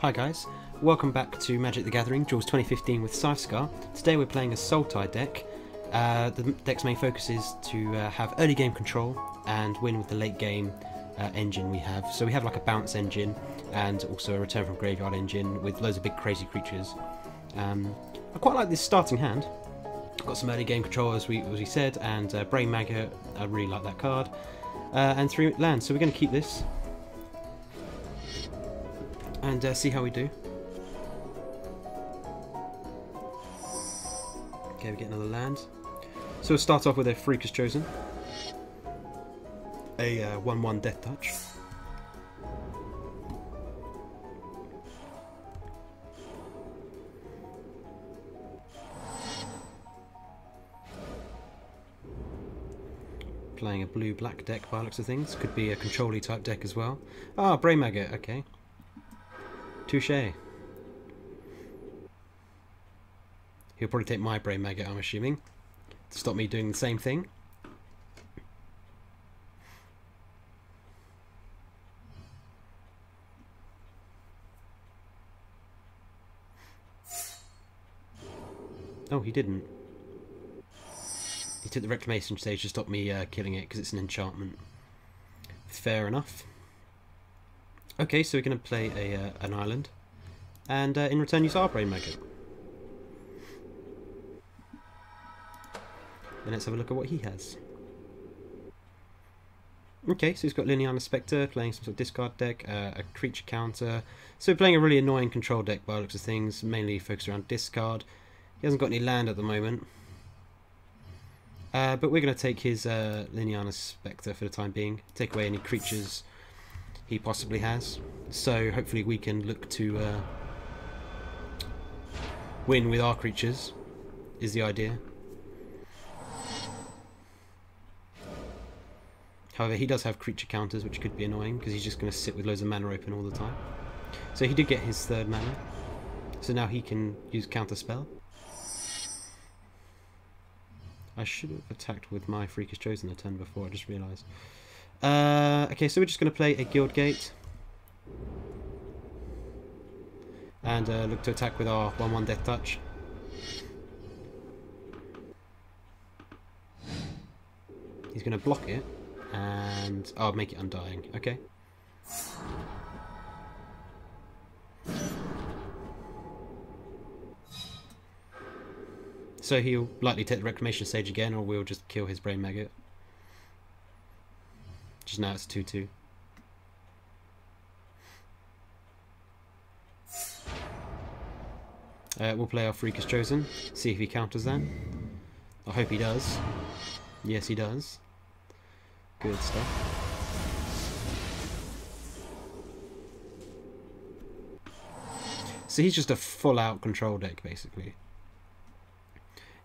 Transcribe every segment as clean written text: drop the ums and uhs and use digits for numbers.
Hi guys, welcome back to Magic the Gathering, Duels 2015 with Sythescar. Today we're playing a Sultai deck. The deck's main focus is to have early game control and win with the late game engine we have. So we have like a bounce engine and also a return from graveyard engine with loads of big crazy creatures. I quite like this starting hand. Got some early game control as we said, and Brain Maggot, I really like that card. And 3 lands, so we're going to keep this and see how we do. Okay, we get another land. So we'll start off with a Freak is Chosen, a 1/1 Death Touch. Playing a blue-black deck by the looks of things. Could be a control-y type deck as well. Ah, Brain Maggot, okay. Touché. He'll probably take my Brain Maggot, I'm assuming, to stop me doing the same thing. Oh, he didn't. He took the Reclamation stage to stop me killing it because it's an enchantment. Fair enough. Okay, so we're going to play an island, and in return use our Brain Maggot. Then let's have a look at what he has. Okay, so he's got Liliana Spectre, playing some sort of discard deck, a creature counter. So we're playing a really annoying control deck by the looks of things, mainly focused around discard. He hasn't got any land at the moment. But we're going to take his Liliana Spectre for the time being, take away any creatures he possibly has. So hopefully we can look to win with our creatures, is the idea. However, he does have creature counters, which could be annoying, because he's just going to sit with loads of mana open all the time. So he did get his 3rd mana, so now he can use counter spell. I should have attacked with my Freak is Chosen the turn before, I just realised. Okay, so we're just going to play a Guild Gate. And look to attack with our 1/1 Death Touch. He's going to block it, and I'll make it Undying. Okay. So he'll likely take the Reclamation stage again, or we'll just kill his Brain Maggot. Just now it's 2/2. We'll play our Freak is Chosen, see if he counters that. I hope he does. Yes, he does. Good stuff. So he's just a full-out control deck, basically.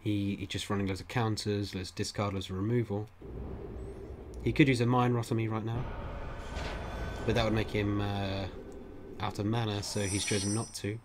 He's just running loads of counters, loads of discard, loads of removal. He could use a Mind Rot on me right now, but that would make him out of mana, so he's chosen not to.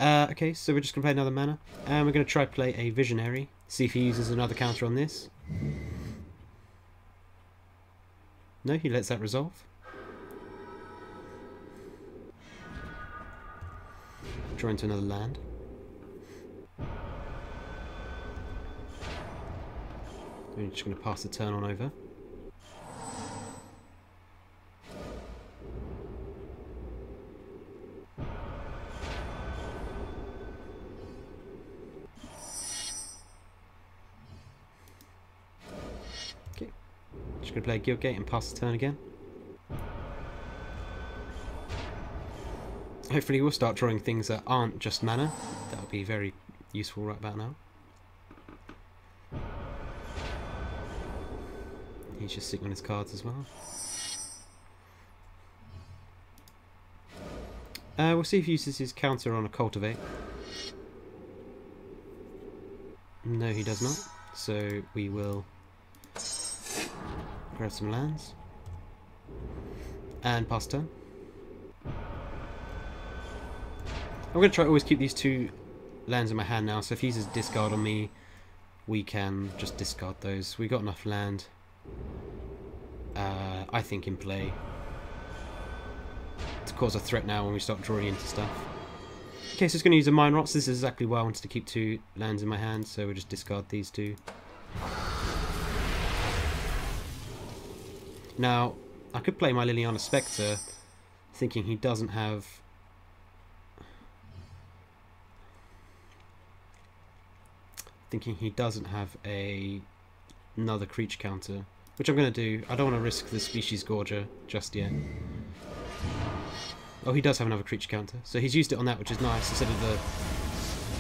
Okay, so we're just going to play another mana, and we're going to try play a Visionary, see if he uses another counter on this. No, he lets that resolve. Draw into another land. We're just going to pass the turn on over. Okay, just going to play a Guild Gate and pass the turn again. Hopefully we'll start drawing things that aren't just mana. That would be very useful right about now. He's just sitting on his cards as well. We'll see if he uses his counter on a Cultivate. No, he does not. So we will grab some lands and pass turn. I'm going to try to always keep these 2 lands in my hand now, so if he uses discard on me, we can just discard those. We've got enough land, I think, in play. to cause a threat now when we start drawing into stuff. Okay, so it's going to use a Mine Rots. This is exactly why I wanted to keep 2 lands in my hand, so we'll just discard these 2. Now, I could play my Liliana Spectre, thinking he doesn't have... another creature counter, which I'm going to do. I don't want to risk the Species Gorger just yet. Oh, he does have another creature counter, so he's used it on that, which is nice, instead of the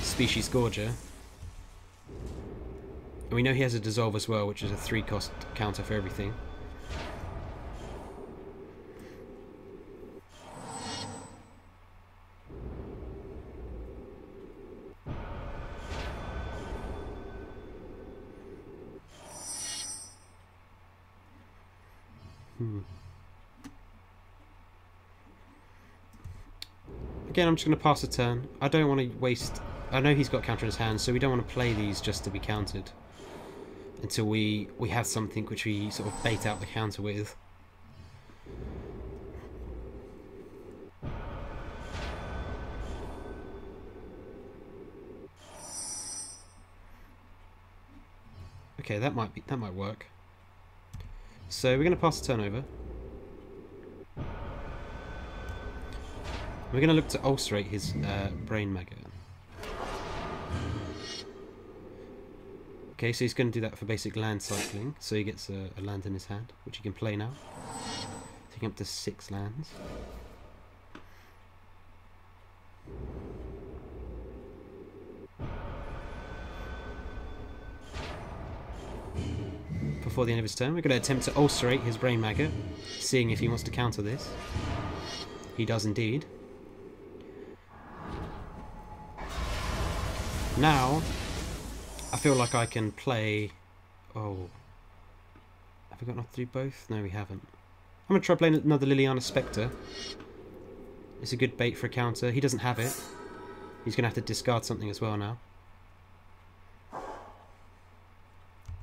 Species Gorger. And we know he has a Dissolve as well, which is a 3-cost counter for everything. Again, I'm just going to pass a turn. I don't want to waste... I know he's got counter in his hand, so we don't want to play these just to be countered. Until we have something which we sort of bait out the counter with. Okay, that might work. So we're going to pass the turn over. We're going to look to ulcerate his Brain Maggot. Okay, so he's going to do that for basic land cycling, so he gets a land in his hand, which he can play now. Taking up to 6 lands. Before the end of his turn, we're going to attempt to ulcerate his Brain Maggot, seeing if he wants to counter this. He does indeed. Now, I feel like I can play... Oh. Have we got enough to do both? No, we haven't. I'm going to try playing another Liliana Spectre. It's a good bait for a counter. He doesn't have it. He's going to have to discard something as well now.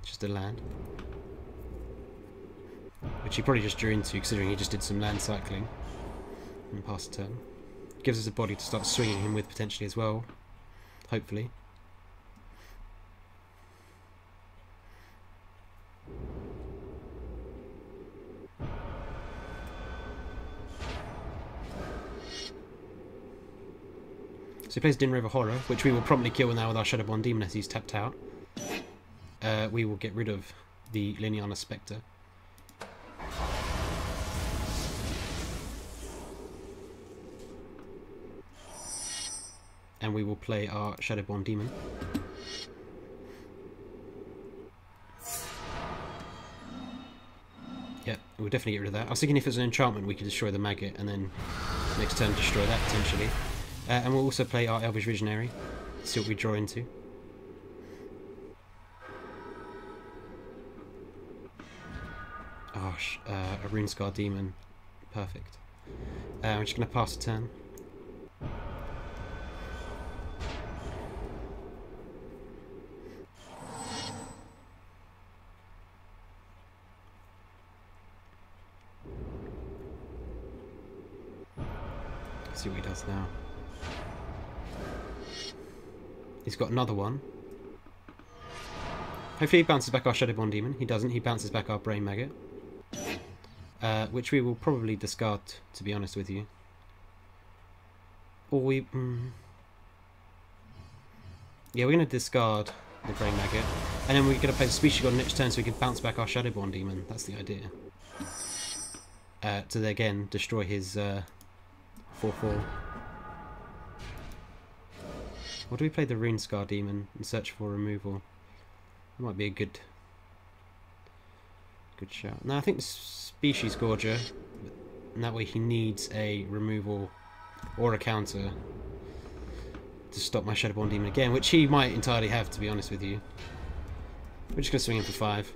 Just a land. Which he probably just drew into, considering he just did some land cycling. And passed the turn. Gives us a body to start swinging him with potentially as well. Hopefully. So he plays Din River Horror, which we will promptly kill now with our Shadowborn Demon as he's tapped out. We will get rid of the Liliana Spectre. And we will play our Shadowborn Demon. Yeah, we'll definitely get rid of that. I was thinking if it was an enchantment we could destroy the Maggot and then next turn destroy that potentially. And we'll also play our Elvish Visionary, see what we draw into. Oh, a Runescar Demon. Perfect. I'm just going to pass a turn. See what he does now. He's got another one. Hopefully he bounces back our Shadowborn Demon. He doesn't. He bounces back our Brain Maggot. Which we will probably discard, to be honest with you. Or we... Yeah, we're going to discard the Brain Maggot. And then we're going to play the Species God next turn so we can bounce back our Shadowborn Demon. That's the idea. To again destroy his 4/4. Or do we play the Runescar Demon and search for removal? That might be a good shout. No, I think the Species Gorger, and that way he needs a removal or a counter to stop my Shadowborn Demon again, which he might entirely have, to be honest with you. We're just going to swing him for 5.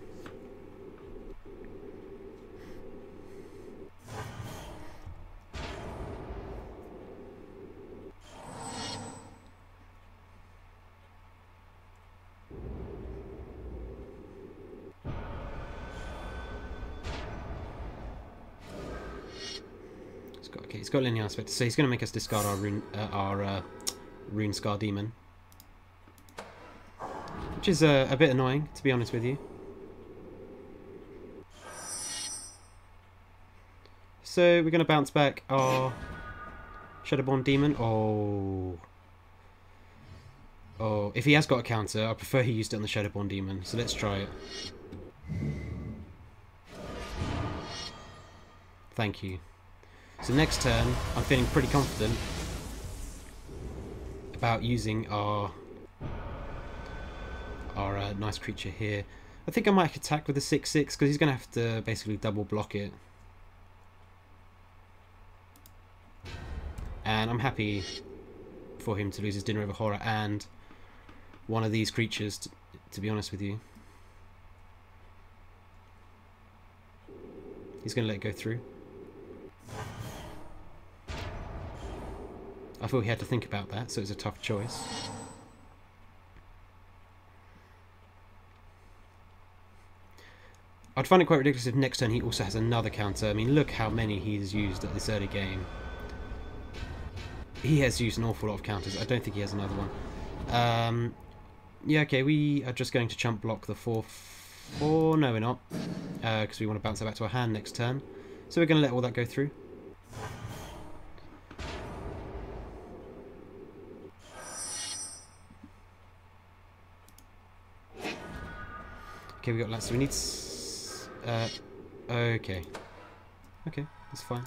He's got linear aspect, so he's going to make us discard our Rune Scar Demon, which is a bit annoying, to be honest with you. So we're going to bounce back our Shadowborn Demon. Oh, if he has got a counter, I prefer he used it on the Shadowborn Demon, so let's try it. Thank you. So next turn, I'm feeling pretty confident about using our nice creature here. I think I might attack with the 6/6 because he's going to have to basically double block it. And I'm happy for him to lose his Din River Horror and one of these creatures, to be honest with you. He's going to let it go through. I thought he had to think about that, so it was a tough choice. I'd find it quite ridiculous if next turn he also has another counter. I mean, look how many he's used at this early game. He has used an awful lot of counters. I don't think he has another one. Yeah, okay, we are just going to chump block the 4/4. No, we're not. Because we want to bounce that back to our hand next turn. So we're going to let all that go through. Okay, we got that. So we need... okay. Okay, that's fine.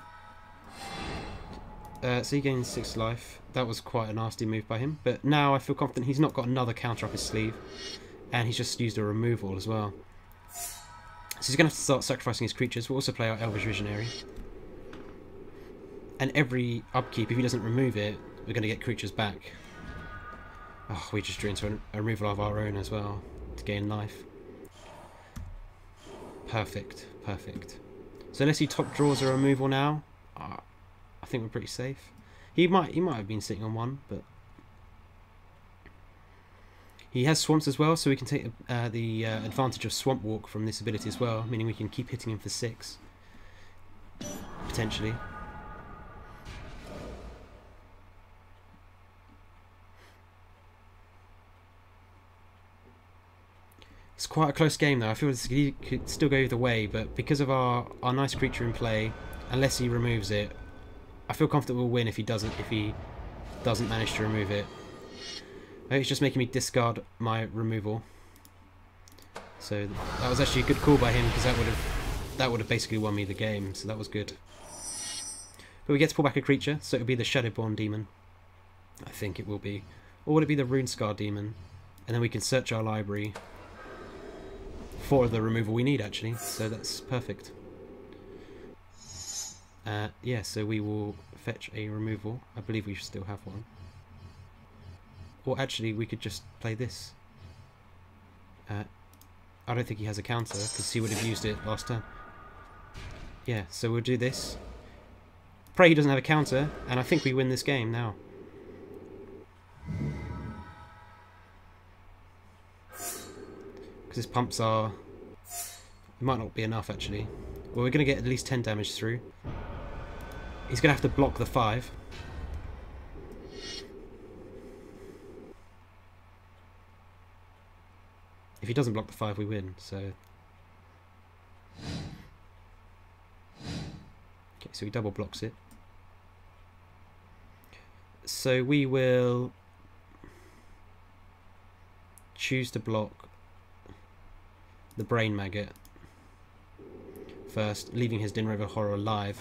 So he gains 6 life. That was quite a nasty move by him. But now I feel confident he's not got another counter up his sleeve. And he's just used a removal as well. So he's going to have to start sacrificing his creatures. We'll also play our Elvish Visionary. And every upkeep, if he doesn't remove it, we're going to get creatures back. Oh, we just drew into a removal of our own as well to gain life. Perfect, perfect. So unless he top draws a removal now, I think we're pretty safe. He might have been sitting on one, but he has swamps as well, so we can take the advantage of Swamp Walk from this ability as well, meaning we can keep hitting him for 6 potentially. It's quite a close game though. I feel he could still go either way, but because of our nice creature in play, unless he removes it, I feel confident we'll win if he doesn't manage to remove it. It's just making me discard my removal. So that was actually a good call by him, because that would have basically won me the game, so that was good. But we get to pull back a creature, so it would be the Shadowborn Demon. I think it will be. Or would it be the Runescar Demon? And then we can search our library for the removal we need, actually, so that's perfect. Yeah, so we will fetch a removal. I believe we still have one. Or actually, we could just play this. I don't think he has a counter, because he would have used it last turn. Yeah, so we'll do this. Pray he doesn't have a counter, and I think we win this game now. Because his pumps are... It might not be enough, actually. Well, we're going to get at least 10 damage through. He's going to have to block the 5. If he doesn't block the 5, we win, so... Okay, so he double blocks it. So we will choose to block the Brain Maggot first, leaving his Din River Horror alive.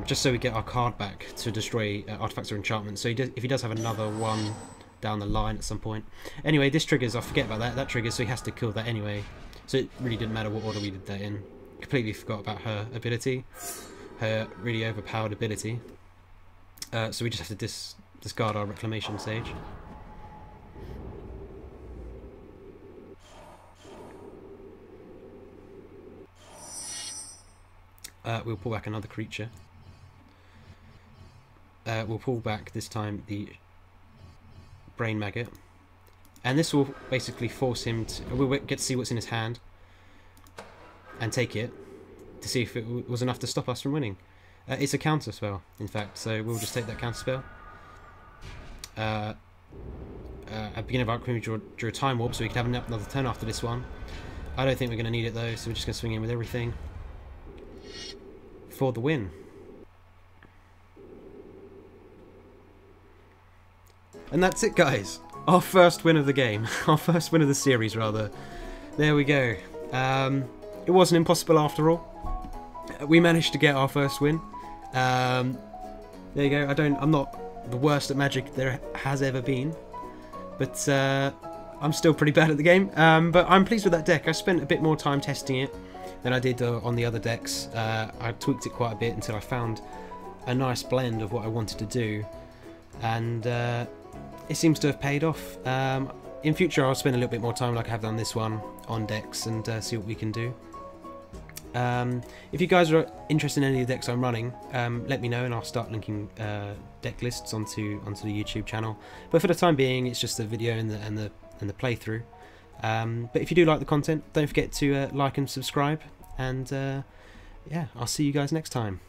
Just so we get our card back to destroy artifacts or enchantments. So if he does have another one down the line at some point. Anyway, this triggers, I forget about that, that triggers, so he has to kill that anyway. So it really didn't matter what order we did that in. Completely forgot about her ability, her really overpowered ability. So we just have to discard our Reclamation Sage. We'll pull back another creature. We'll pull back this time the Brain Maggot, and this will basically force him to... We'll get to see what's in his hand and take it to see if it was enough to stop us from winning. It's a counter spell, in fact, so we'll just take that counter spell. At the beginning of our we draw a Time Warp, so we can have another turn after this one. I don't think we're going to need it though, so we're just going to swing in with everything for the win. And that's it, guys. Our first win of the game. Our first win of the series, rather. There we go. It wasn't impossible after all. We managed to get our first win. There you go. I'm not the worst at Magic there has ever been, but I'm still pretty bad at the game. But I'm pleased with that deck. I spent a bit more time testing it than I did on the other decks. I tweaked it quite a bit until I found a nice blend of what I wanted to do, and it seems to have paid off. In future I'll spend a little bit more time, like I have done this one, on decks and see what we can do. If you guys are interested in any of the decks I'm running, let me know and I'll start linking deck lists onto the YouTube channel. But for the time being, it's just the video and the playthrough. But if you do like the content, don't forget to like and subscribe. And yeah, I'll see you guys next time.